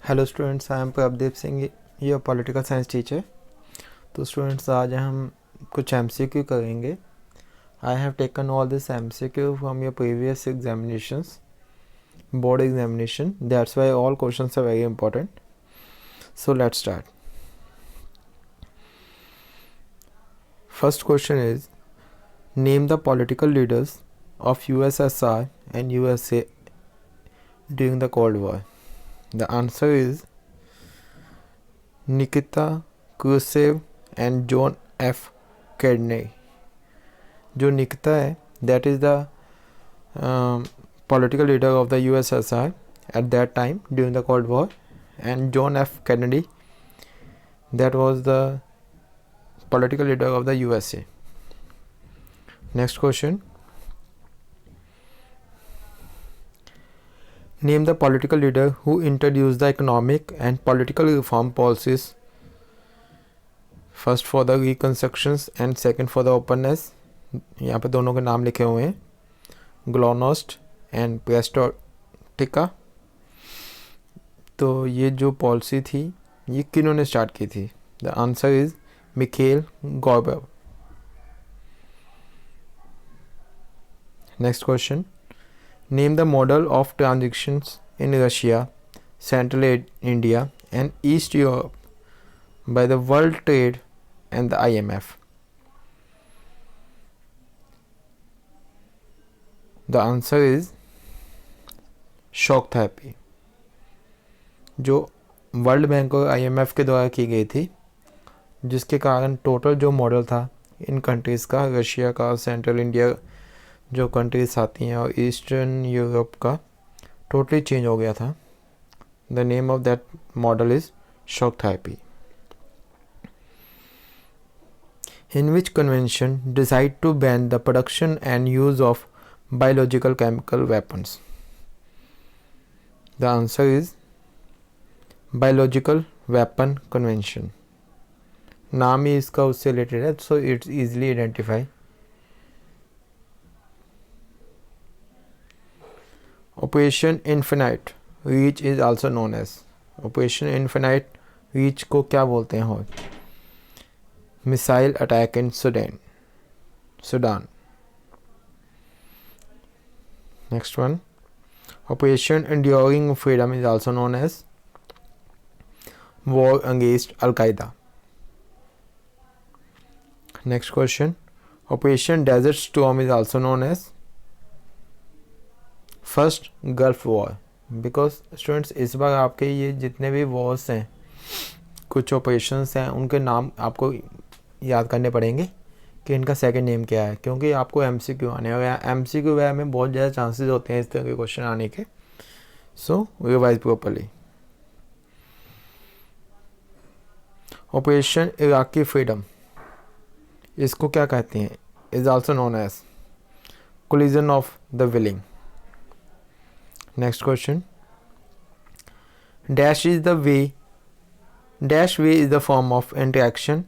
Hello students, I am Prabhdev Singh, your political science teacher. तो students, आज हम कुछ एमसीक्यू करेंगे। I have taken all this MCQ from your previous examinations, board examination. That's why all questions are very important. So let's start. First question is, name the political leaders of USSR and USA during the cold war. The answer is Nikita Khrushchev and John F. Kennedy. जो निकिता है, that is the political leader of the USSR at that time during the Cold War, and John F. Kennedy, that was the political leader of the USA. Next question. Name the political leader who introduced the economic and political reform policies, first for the reconstructions and second for the openness. यहाँ पे दोनों के नाम लिखे हुए हैं, ग्लोनोस्ट and perestroika. तो ये जो पॉलिसी थी, ये किन्होंने स्टार्ट की थी? The answer is Mikhail Gorbachev. Next question, name the model of transactions in Russia, Central India and East Europe by the World Trade and the IMF. The answer is shock therapy, जो world bank और IMF के द्वारा की गई थी, जिसके कारण total जो मॉडल था इन कंट्रीज़ का, रशिया का, सेंट्रल इंडिया जो कंट्रीज आती हैं और ईस्टर्न यूरोप का, टोटली चेंज हो गया था। The name of that model is shock therapy. In which convention decide to ban the production and use of biological chemical weapons. The answer is biological weapon convention. नाम ही इसका उससे related है, so it's easily identify. Operation infinite reach is also known as. Operation infinite reach को क्या बोलते हैं? हो missile attack in Sudan. Next one, operation enduring freedom is also known as war against Al Qaeda. Next question, operation desert storm is also known as first gulf war. Because students, इस बार आपके ये जितने भी वॉर्स हैं, कुछ operations हैं, उनके नाम आपको याद करने पड़ेंगे कि इनका सेकंड नेम क्या है, क्योंकि आपको एमसीक्यू आने और एमसीक्यू वगैरह में बहुत ज़्यादा चांसेस होते हैं इस तरह के क्वेश्चन आने के। So revise properly. Operation Iraqi freedom, इसको क्या कहते हैं? Is also known as coalition of the willing. Next question. Dash is the form of interaction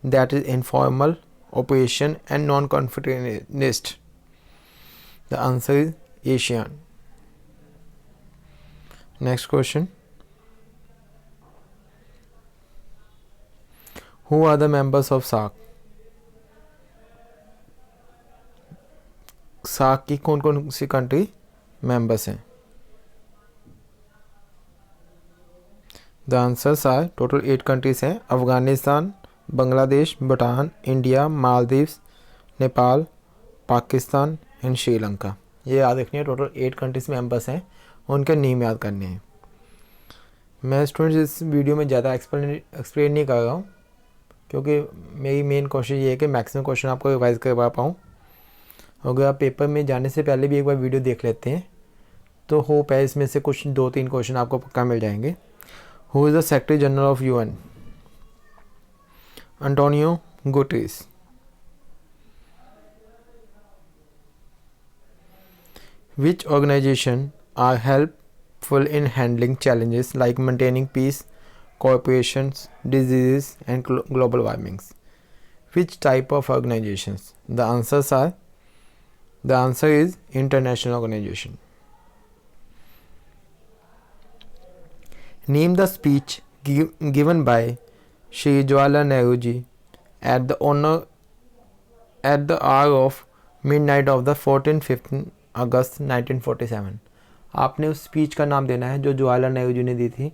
that is informal, operation and non-confrontationist. The answer is ASEAN. Next question. Who are the members of SAARC? SAARC की कौन कौन सी country members हैं? The answers are total 8 countries हैं। Afghanistan, Bangladesh, Bhutan, India, Maldives, Nepal, Pakistan and Sri Lanka. ये याद रखनी है, टोटल 8 कंट्रीज मेंबर्स हैं, उनके नेम याद करने हैं। मैं स्टूडेंट्स इस वीडियो में ज़्यादा एक्सप्लेन नहीं कर रहा हूँ, क्योंकि मेरी मेन कोशिश ये है कि मैक्सिमम क्वेश्चन आपको रिवाइज करवा पाऊँ। अगर आप पेपर में जाने से पहले भी एक बार वीडियो देख लेते हैं तो होप है इसमें से कुछ 2-3 क्वेश्चन आपको पक्का मिल जाएंगे। Who is the Secretary General of UN? Antonio Guterres. Which organization are helpful in handling challenges like maintaining peace, corporations, diseases, and global warmings? Which type of organizations? The answer is international organization. Name the speech given by Shri Jawaharlal Nehru ji at the hour of midnight of the 14-15 August 1947। आपने उस speech का नाम देना है जो जवाहरलाल नेहरू जी ने दी थी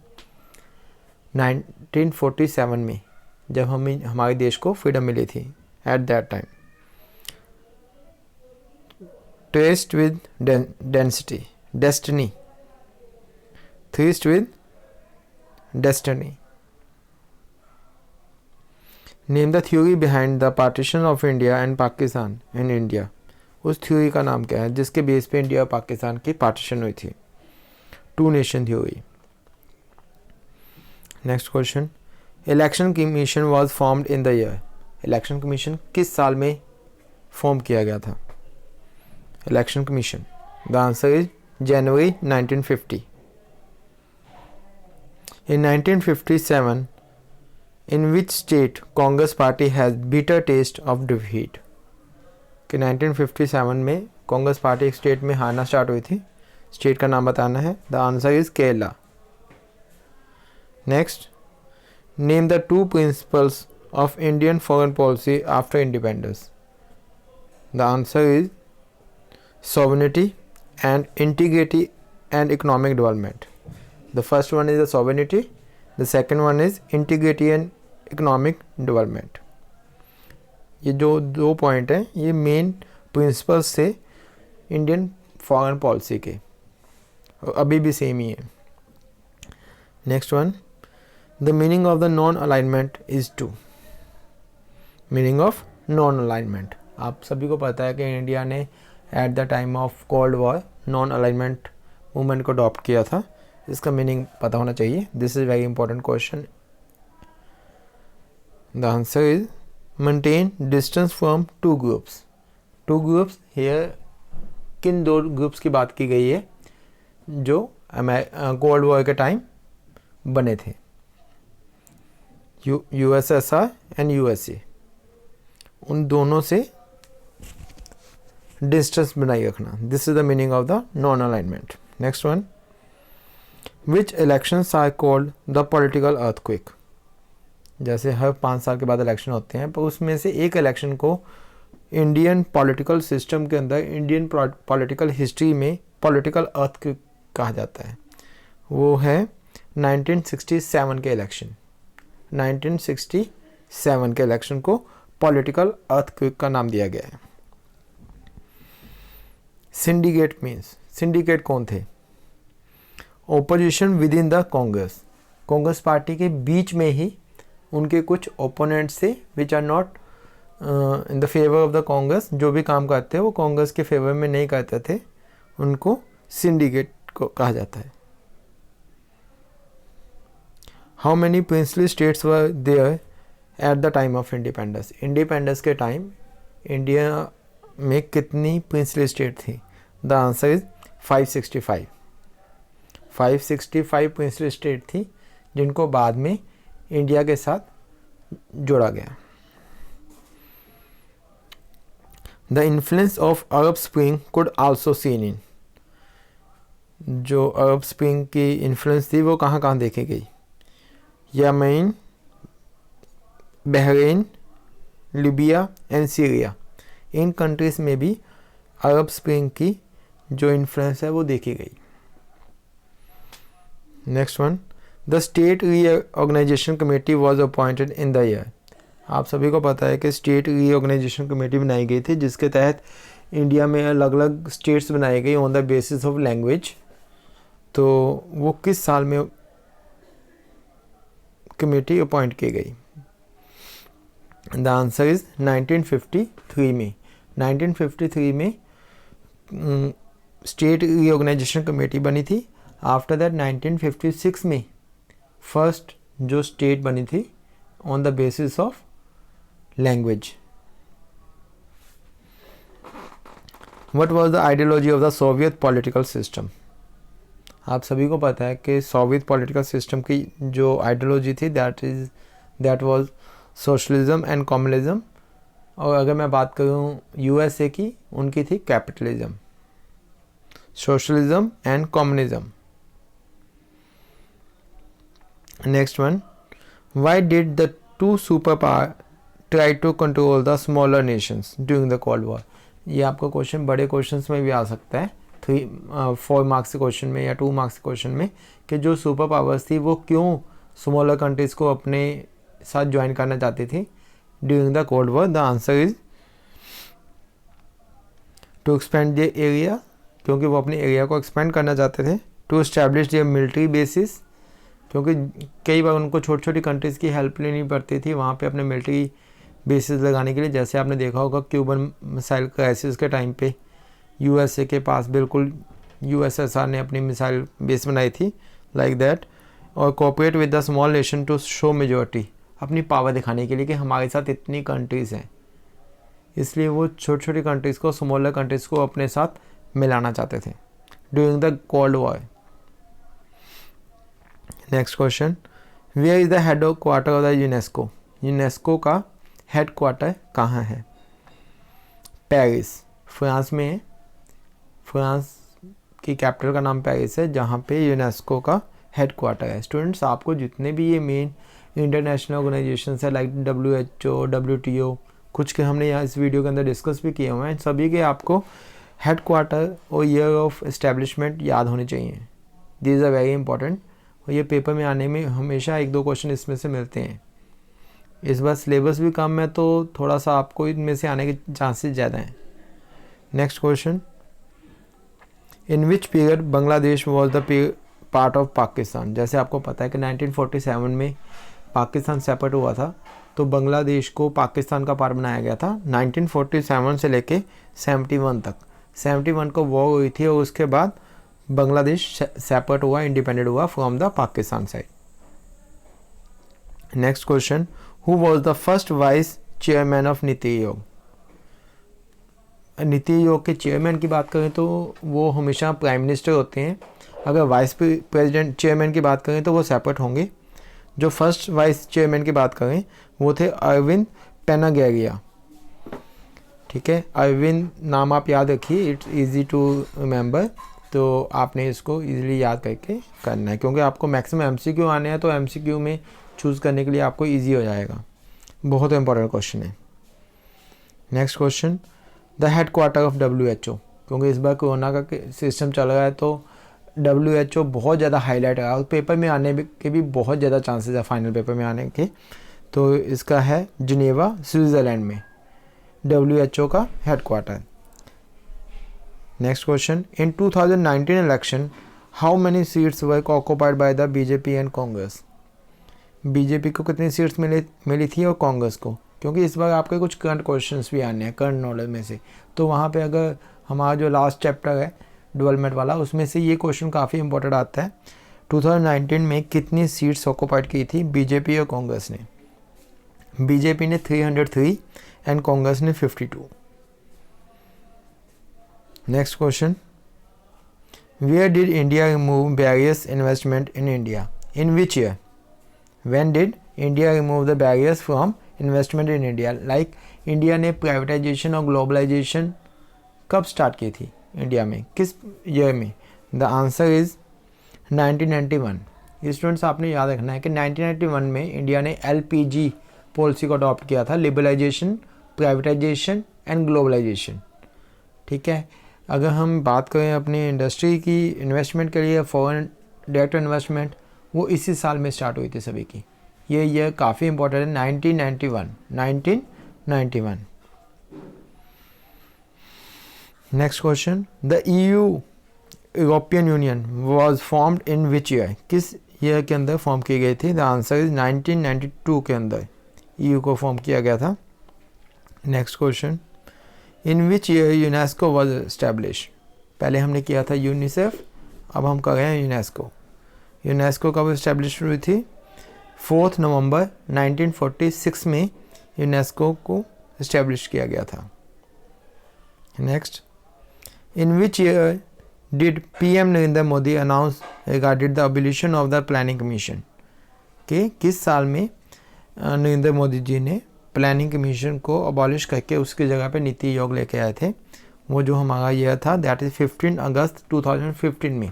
1947 में, जब हमारे देश को फ्रीडम मिली थी at that time. Tryst with destiny, tryst with destiny. Name the theory behind the partition of India and Pakistan in India. उस थ्योरी का नाम क्या है जिसके बेस पे इंडिया और पाकिस्तान की पार्टीशन हुई थी? Two nation theory. Next question, election commission was formed in the year. Election commission किस साल में फॉर्म किया गया था? Election commission, the answer is January 1950। In 1957 in which state Congress party has bitter taste of defeat? कि 1957 में Congress party एक state में हारना स्टार्ट हुई थी, स्टेट का नाम बताना है। The answer is Kerala. Next, name the two principles of Indian foreign policy after independence. The answer is sovereignty and integrity and economic development. The first one is the sovereignty, the second one is integrity and economic development. ये जो दो point हैं ये main principles थे Indian foreign policy के, अभी भी same ही है। Next one, the meaning of the non alignment is to. Meaning of non alignment, आप सभी को पता है कि इंडिया ने at the time of cold war non alignment movement को अडॉप्ट किया था। इसका मीनिंग पता होना चाहिए। This is very important question. The answer is maintain distance from two groups. Two groups here, किन दो ग्रुप्स की बात की गई है जो कोल्ड वॉर के टाइम बने थे? USSR एंड USA। उन दोनों से डिस्टेंस बनाए रखना। This is the meaning of the non alignment. Next one, which elections are called the political earthquake. जैसे हर 5 साल के बाद इलेक्शन होते हैं, पर उसमें से एक इलेक्शन को इंडियन पॉलिटिकल सिस्टम के अंदर, इंडियन पॉलिटिकल हिस्ट्री में पॉलिटिकल अर्थक्वेक कहा जाता है। वो है 1967 के इलेक्शन। 1967 के इलेक्शन को पॉलिटिकल अर्थक्वेक का नाम दिया गया है। सिंडिकेट मीन्स, सिंडिकेट कौन थे? Opposition within the Congress. Congress party के बीच में ही उनके कुछ ओपोनेंट्स थे which are not in the favour of the Congress. जो भी काम करते हैं वो कांग्रेस के फेवर में नहीं करते थे, उनको सिंडिकेट को कहा जाता है। How many princely states were there at the time of independence. Independence के टाइम इंडिया में कितनी प्रिंसली स्टेट थी? The answer is 565। 565 princely state थी जिनको बाद में इंडिया के साथ जोड़ा गया। The influence of Arab spring could also seen in. जो अरब स्प्रिंग की इन्फ्लुएंस थी वो कहाँ कहाँ देखी गई? Yemen, Bahrain, Libya and Syria. In countries में भी अरब स्प्रिंग की जो इन्फ्लुएंस है वो देखी गई। Next one, the state reorganisation committee was appointed in the year. आप सभी को पता है कि स्टेट रीऑर्गेनाइजेशन कमेटी बनाई गई थी जिसके तहत इंडिया में अलग अलग स्टेट्स बनाई गई on the basis of language. तो वो किस साल में कमेटी अपॉइंट की गई? द आंसर इज 1953 में। 1953 में स्टेट रीऑर्गेनाइजेशन कमेटी बनी थी। आफ्टर दैट 1956 में फर्स्ट जो स्टेट बनी थी on the basis of language. What was the ideology of the Soviet political system. आप सभी को पता है कि सोवियत पॉलिटिकल सिस्टम की जो आइडियोलॉजी थी that was socialism and communism. और अगर मैं बात करूं USA की, उनकी थी capitalism, socialism and communism. Next one, why did the two super power try to control the smaller nations during the cold war? ये आपका क्वेश्चन बड़े क्वेश्चंस में भी आ सकता है, 4 मार्क्स के क्वेश्चन में या 2 मार्क्स के क्वेश्चन में, कि जो सुपर पावर्स थी वो क्यों स्मॉलर कंट्रीज़ को अपने साथ ज्वाइन करना चाहती थी during the cold war? The answer is to expand the area, क्योंकि वो अपने एरिया को एक्सपेंड करना चाहते थे। To establish the military bases, क्योंकि कई बार उनको छोटी छोटी कंट्रीज़ की हेल्प लेनी पड़ती थी वहाँ पे अपने मिलिट्री बेसिस लगाने के लिए। जैसे आपने देखा होगा क्यूबन मिसाइल क्राइसिस के टाइम पे यूएसए के पास बिल्कुल यूएसएसआर ने अपनी मिसाइल बेस बनाई थी, लाइक दैट। और cooperate with the small nation to show majority, अपनी पावर दिखाने के लिए कि हमारे साथ इतनी कंट्रीज़ हैं, इसलिए वो छोटी छोटी कंट्रीज़ को, स्मॉलर कंट्रीज़ को अपने साथ मिलाना चाहते थे during the cold war. Next question, where is the headquarter of the UNESCO? UNESCO का हेड क्वार्टर कहाँ है? पेरिस, फ्रांस में है। फ्रांस की कैपिटल का नाम पेरिस है, जहाँ पे यूनेस्को का हेड क्वार्टर है। स्टूडेंट्स, आपको जितने भी ये मेन इंटरनेशनल ऑर्गेनाइजेशन है लाइक WHO, WTO, कुछ के हमने यहाँ इस वीडियो के अंदर डिस्कस भी किए हुए हैं, सभी के आपको हेड क्वार्टर और ईयर ऑफ एस्टेब्लिशमेंट याद होने चाहिए। दीज आर वेरी इंपॉर्टेंट, और ये पेपर में आने में हमेशा 1-2 क्वेश्चन इसमें से मिलते हैं। इस बार सिलेबस भी कम है तो थोड़ा सा आपको इनमें से आने के चांसेस ज़्यादा हैं। Next question, in which period Bangladesh was the part of Pakistan? जैसे आपको पता है कि 1947 में पाकिस्तान सेपरेट हुआ था, तो बांग्लादेश को पाकिस्तान का पार्ट बनाया गया था 1947 से लेके 71 तक। 71 को वॉर हुई थी और उसके बाद बांग्लादेश सेपरेट हुआ, इंडिपेंडेंट हुआ from the Pakistan side. Next question, who was the first vice chairman of NITI आयोग? नीति आयोग के चेयरमैन की बात करें तो वो हमेशा प्राइम मिनिस्टर होते हैं। अगर वाइस प्रेसिडेंट चेयरमैन की बात करें तो वो सेपरेट होंगे। जो फर्स्ट वाइस चेयरमैन की बात करें वो थे अरविंद पेनागेरिया। ठीक है, अरविंद नाम आप याद रखिए, इट्स इजी टू रिमेंबर, तो आपने इसको इजीली याद करके करना है, क्योंकि आपको मैक्सिमम MCQ आने हैं, तो MCQ में चूज़ करने के लिए आपको ईजी हो जाएगा। बहुत इंपॉर्टेंट क्वेश्चन है। Next question, the headquarter of WHO, क्योंकि इस बार कोरोना का सिस्टम चल रहा है तो WHO बहुत ज़्यादा हाईलाइट है और पेपर में आने के भी बहुत ज़्यादा चांसेस है, फाइनल पेपर में आने के। तो इसका है जिनेवा, स्विट्ज़रलैंड में WHO का head quarter. Next question, in 2019 election how many seats were occupied by the BJP and Congress? BJP को कितनी सीट्स मिली थी और कांग्रेस को? क्योंकि इस बार आपके कुछ करंट क्वेश्चंस भी आने हैं, करंट नॉलेज में से, तो वहाँ पे अगर हमारा जो लास्ट चैप्टर है डेवलपमेंट वाला, उसमें से ये क्वेश्चन काफ़ी इंपॉर्टेंट आता है। 2019 में कितनी सीट्स ऑक्यूपाइड की थी BJP और कांग्रेस ने? BJP ने 303 एंड कांग्रेस ने 52। Next question, where did India remove barriers investment in India? In which year? When did India remove the barriers from investment in India? Like India ने प्राइवेटाइजेशन और globalisation कब start की थी इंडिया में, किस ईयर में? The answer is 1991। ये स्टूडेंट्स आपने याद रखना है कि 1991 में इंडिया ने LPG पॉलिसी को अडॉप्ट किया था, लिबरलाइजेशन, प्राइवेटाइजेशन एंड ग्लोबलाइजेशन। ठीक है, अगर हम बात करें अपनी इंडस्ट्री की इन्वेस्टमेंट के लिए, फॉरेन डायरेक्ट इन्वेस्टमेंट, वो इसी साल में स्टार्ट हुई थी सभी की। ये ईयर काफ़ी इंपॉर्टेंट है, 1991। Next question, the European union was formed in which year? किस ईयर के अंदर फॉर्म की गई थी? द आंसर इज 1992 के अंदर EU को फॉर्म किया गया था। Next question, in which year UNESCO was establish? पहले हमने किया था यूनिसेफ, अब हम कर रहे हैं यूनेस्को। यूनेस्को कब एस्टैब्लिश हुई थी? 4 नवंबर 1946 में यूनेस्को को एस्टैब्लिश किया गया था। Next, in which year did PM Narendra Modi announce regarded the abolition of the planning commission? कि किस साल में नरेंद्र मोदी जी ने प्लानिंग कमीशन को अबॉलिश करके उसकी जगह पे नीति आयोग लेके आए थे? वो जो हमारा ईयर था दैट इज़ 15 अगस्त 2015 में।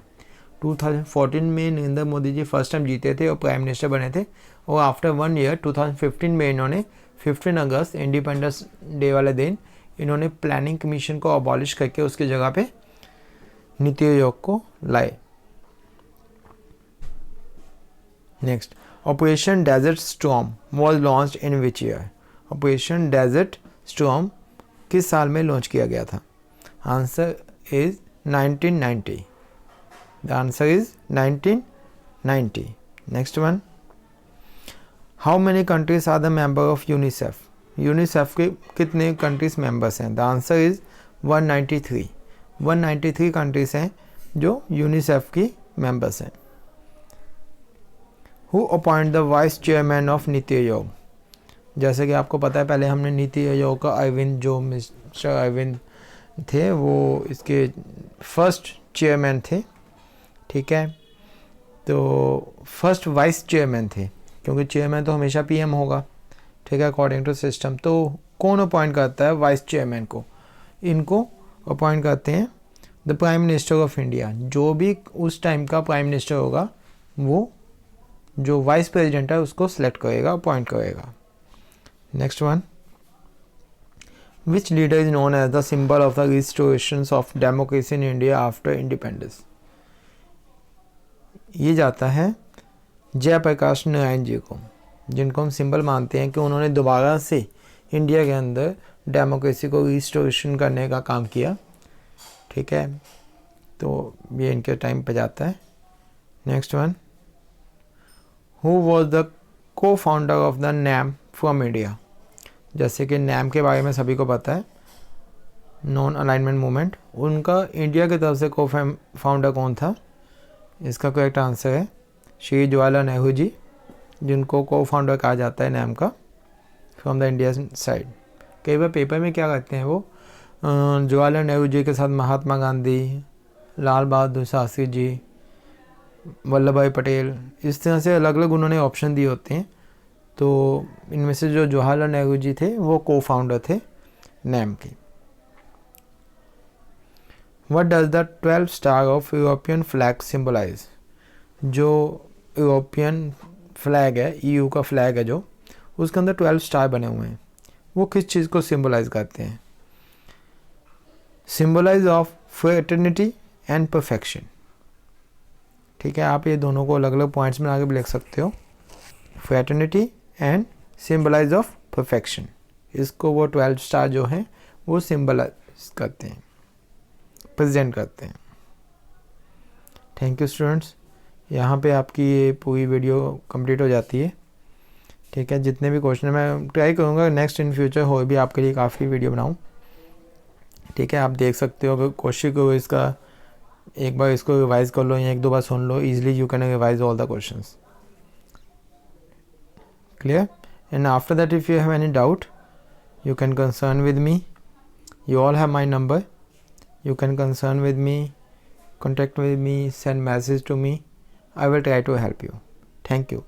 2014 में नरेंद्र मोदी जी फर्स्ट टाइम जीते थे और प्राइम मिनिस्टर बने थे, और आफ्टर 1 ईयर 2015 में इन्होंने 15 अगस्त इंडिपेंडेंस डे वाले दिन इन्होंने प्लानिंग कमीशन को अबॉलिश करके उसकी जगह पे नीति आयोग को लाए। Next, operation desert storm was launched in which year? Operation desert storm किस साल में लॉन्च किया गया था? Answer is 1990। The answer is 1990। Next one, how many countries are the member of UNICEF? UNICEF के कितने कंट्रीज मेंबर्स हैं? The answer is 193। 193 countries हैं जो यूनिसेफ की मेंबर्स हैं। Who appoint the vice chairman of NITI Aayog? जैसे कि आपको पता है, पहले हमने नीति आयोग का अरविंद, जो मिस्टर अरविंद थे वो इसके फर्स्ट चेयरमैन थे, ठीक है। तो फर्स्ट वाइस चेयरमैन थे, क्योंकि चेयरमैन तो हमेशा पीएम होगा, ठीक है, अकॉर्डिंग टू सिस्टम। तो कौन अपॉइंट करता है वाइस चेयरमैन को? इनको अपॉइंट करते हैं the prime minister of India. जो भी उस टाइम का प्राइम मिनिस्टर होगा वो जो वाइस प्रेसिडेंट है उसको सिलेक्ट करेगा, अपॉइंट करेगा। Next one, which leader is known as the symbol of the restoration of democracy in India after independence? ये जाता है जयप्रकाश नारायण जी को, जिनको हम सिंबल मानते हैं कि उन्होंने दोबारा से इंडिया के अंदर डेमोक्रेसी को रिस्टोरेशन करने का काम किया, ठीक है। तो ये इनके टाइम पे जाता है। Next one, who was the co founder of the NAM from India? जैसे कि नैम के बारे में सभी को पता है, नॉन अलाइनमेंट मूवमेंट, उनका इंडिया की तरफ से को फाउंडर कौन था? इसका करेक्ट आंसर है श्री जवाहरलाल नेहरू जी, जिनको को फाउंडर कहा जाता है नैम का फ्रॉम द इंडिया साइड। कई बार पेपर में क्या करते हैं वो, जवाहरलाल नेहरू जी के साथ महात्मा गांधी, लाल बहादुर शास्त्री जी, वल्लभ भाई पटेल, इस तरह से अलग अलग उन्होंने ऑप्शन दिए होते हैं। तो इनमें से जो जवाहरलाल नेहरू जी थे वो को फाउंडर थे नैम के। What does the 12 star of European flag symbolize? जो यूरोपियन फ्लैग है, ईयू का फ्लैग है जो, उसके अंदर 12 स्टार बने हुए हैं, वो किस चीज़ को सिम्बलाइज करते हैं? Symbolize of fraternity and perfection, ठीक है। आप ये दोनों को अलग अलग पॉइंट्स में आगे भी लिख सकते हो, fraternity and symbolize of perfection. इसको वो 12 स्टार जो हैं वो सिम्बलाइज करते हैं, प्रेजेंट करते हैं। थैंक यू स्टूडेंट्स, यहाँ पे आपकी ये पूरी वीडियो कंप्लीट हो जाती है, ठीक है। जितने भी क्वेश्चन मैं ट्राई करूँगा नेक्स्ट इन फ्यूचर हो भी आपके लिए काफ़ी वीडियो बनाऊँ, ठीक है। आप देख सकते हो, अगर कोशिश करो इसका एक बार इसको रिवाइज कर लो या एक दो बार सुन लो, easily you can revise all the questions. Clear? And after that if you have any doubt you can concern with me. You all have my number. You can concern with me, contact with me, send message to me. I will try to help you. Thank you.